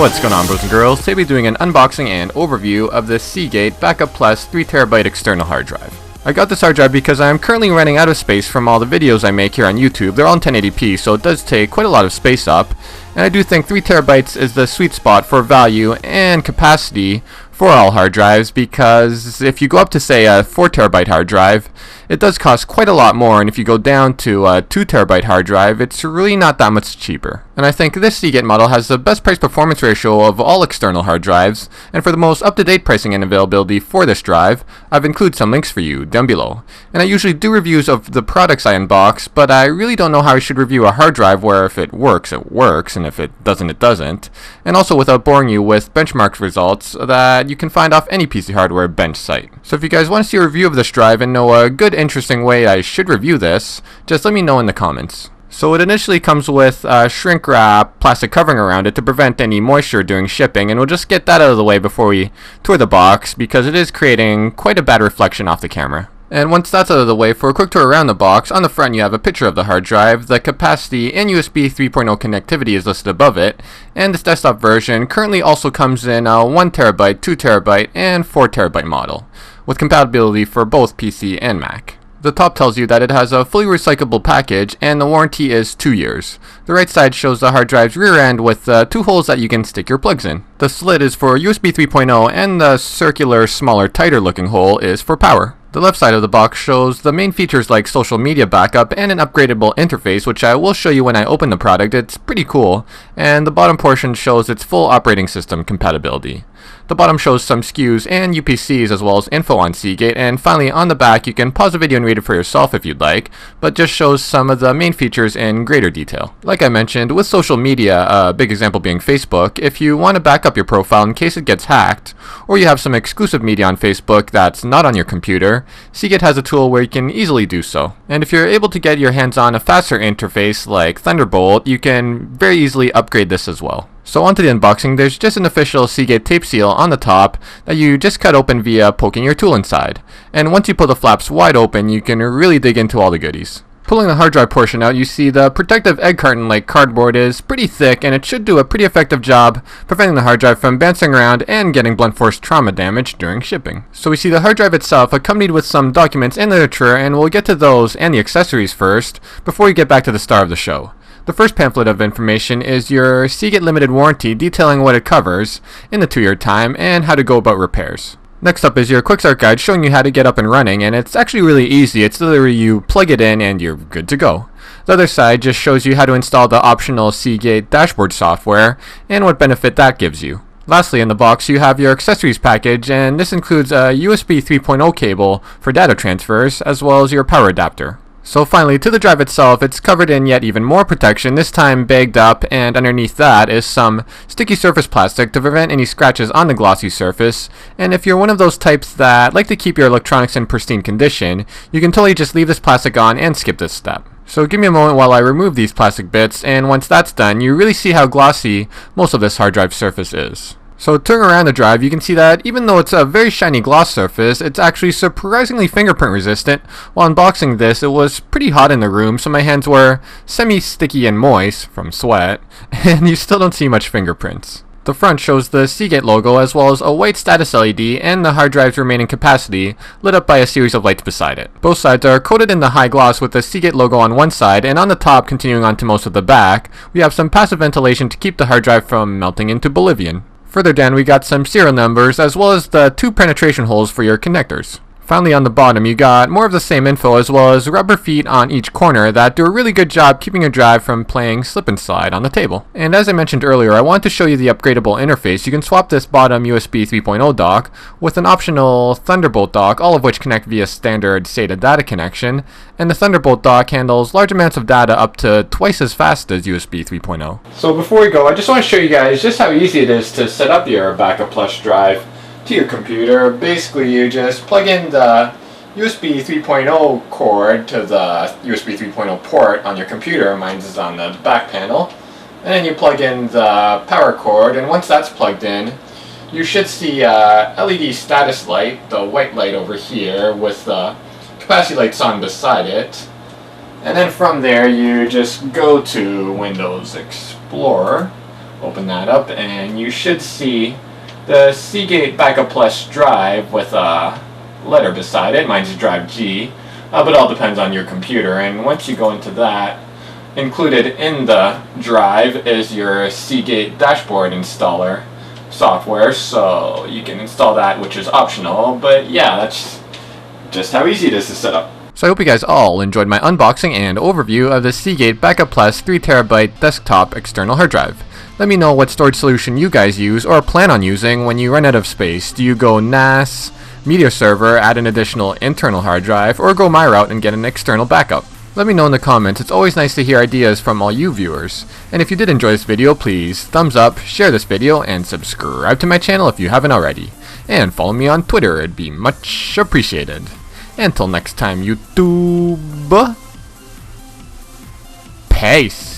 What's going on, bros and girls? Today we'll be doing an unboxing and overview of the Seagate Backup Plus 3TB external hard drive. I got this hard drive because I am currently running out of space from all the videos I make here on YouTube. They're all in 1080p, so it does take quite a lot of space up, and I do think 3TB is the sweet spot for value and capacity for all hard drives, because if you go up to say a 4TB hard drive, it does cost quite a lot more, and if you go down to a 2TB hard drive, it's really not that much cheaper. And I think this Seagate model has the best price performance ratio of all external hard drives, and for the most up-to-date pricing and availability for this drive, I've included some links for you down below. And I usually do reviews of the products I unbox, but I really don't know how I should review a hard drive where if it works, and if it doesn't, it doesn't. And also without boring you with benchmark results that you can find off any PC hardware bench site. So if you guys want to see a review of this drive and know a good, interesting way I should review this, just let me know in the comments. So it initially comes with shrink wrap plastic covering around it to prevent any moisture during shipping, and we'll just get that out of the way before we tour the box, because it is creating quite a bad reflection off the camera. And once that's out of the way, for a quick tour around the box, on the front you have a picture of the hard drive, the capacity and USB 3.0 connectivity is listed above it, and this desktop version currently also comes in a 1TB, 2TB, and 4TB model, with compatibility for both PC and Mac. The top tells you that it has a fully recyclable package and the warranty is 2 years. The right side shows the hard drive's rear end with 2 holes that you can stick your plugs in. The slit is for USB 3.0 and the circular, smaller, tighter looking hole is for power. The left side of the box shows the main features like social media backup and an upgradable interface, which I will show you when I open the product. It's pretty cool. And the bottom portion shows its full operating system compatibility. The bottom shows some SKUs and UPCs as well as info on Seagate, and finally on the back you can pause the video and read it for yourself if you'd like, but just shows some of the main features in greater detail. Like I mentioned, with social media, a big example being Facebook, if you want to back up your profile in case it gets hacked, or you have some exclusive media on Facebook that's not on your computer, Seagate has a tool where you can easily do so. And if you're able to get your hands on a faster interface like Thunderbolt, you can very easily upgrade this as well. So onto the unboxing, there's just an official Seagate tape seal on the top that you just cut open via poking your tool inside. And once you pull the flaps wide open, you can really dig into all the goodies. Pulling the hard drive portion out, you see the protective egg carton-like cardboard is pretty thick, and it should do a pretty effective job preventing the hard drive from bouncing around and getting blunt force trauma damage during shipping. So we see the hard drive itself accompanied with some documents and literature, and we'll get to those and the accessories first before we get back to the star of the show. The first pamphlet of information is your Seagate limited warranty detailing what it covers in the 2-year time and how to go about repairs. Next up is your quick start guide showing you how to get up and running, and it's actually really easy. It's literally you plug it in and you're good to go. The other side just shows you how to install the optional Seagate dashboard software and what benefit that gives you. Lastly, in the box you have your accessories package, and this includes a USB 3.0 cable for data transfers as well as your power adapter. So finally, to the drive itself, it's covered in yet even more protection, this time bagged up, and underneath that is some sticky surface plastic to prevent any scratches on the glossy surface. And if you're one of those types that like to keep your electronics in pristine condition, you can totally just leave this plastic on and skip this step. So give me a moment while I remove these plastic bits, and once that's done, you really see how glossy most of this hard drive surface is. So turning around the drive, you can see that even though it's a very shiny gloss surface, it's actually surprisingly fingerprint resistant. While unboxing this, it was pretty hot in the room, so my hands were semi-sticky and moist from sweat, and you still don't see much fingerprints. The front shows the Seagate logo as well as a white status LED and the hard drive's remaining capacity lit up by a series of lights beside it. Both sides are coated in the high gloss with the Seagate logo on one side, and on the top, continuing on to most of the back, we have some passive ventilation to keep the hard drive from melting into Bolivian. Further down we got some serial numbers as well as the 2 penetration holes for your connectors. Finally on the bottom you got more of the same info as well as rubber feet on each corner that do a really good job keeping your drive from playing slip and slide on the table. And as I mentioned earlier, I want to show you the upgradable interface. You can swap this bottom USB 3.0 dock with an optional Thunderbolt dock, all of which connect via standard SATA data connection, and the Thunderbolt dock handles large amounts of data up to twice as fast as USB 3.0. So before we go, I just want to show you guys just how easy it is to set up your Backup Plus drive to your computer. Basically you just plug in the USB 3.0 cord to the USB 3.0 port on your computer. Mine is on the back panel, and then you plug in the power cord, and once that's plugged in you should see a LED status light, the white light over here with the capacity lights on beside it, and then from there you just go to Windows Explorer Open that up and you should see the Seagate Backup Plus drive with a letter beside it. Mine's drive G, but it all depends on your computer. And once you go into that, included in the drive is your Seagate dashboard installer software, so you can install that, which is optional. But yeah, that's just how easy it is to set up. So I hope you guys all enjoyed my unboxing and overview of the Seagate Backup Plus 3TB desktop external hard drive. Let me know what storage solution you guys use or plan on using when you run out of space. Do you go NAS, media server, add an additional internal hard drive, or go my route and get an external backup? Let me know in the comments. It's always nice to hear ideas from all you viewers. And if you did enjoy this video, please thumbs up, share this video, and subscribe to my channel if you haven't already. And follow me on Twitter, it'd be much appreciated. Until next time, YouTube, peace.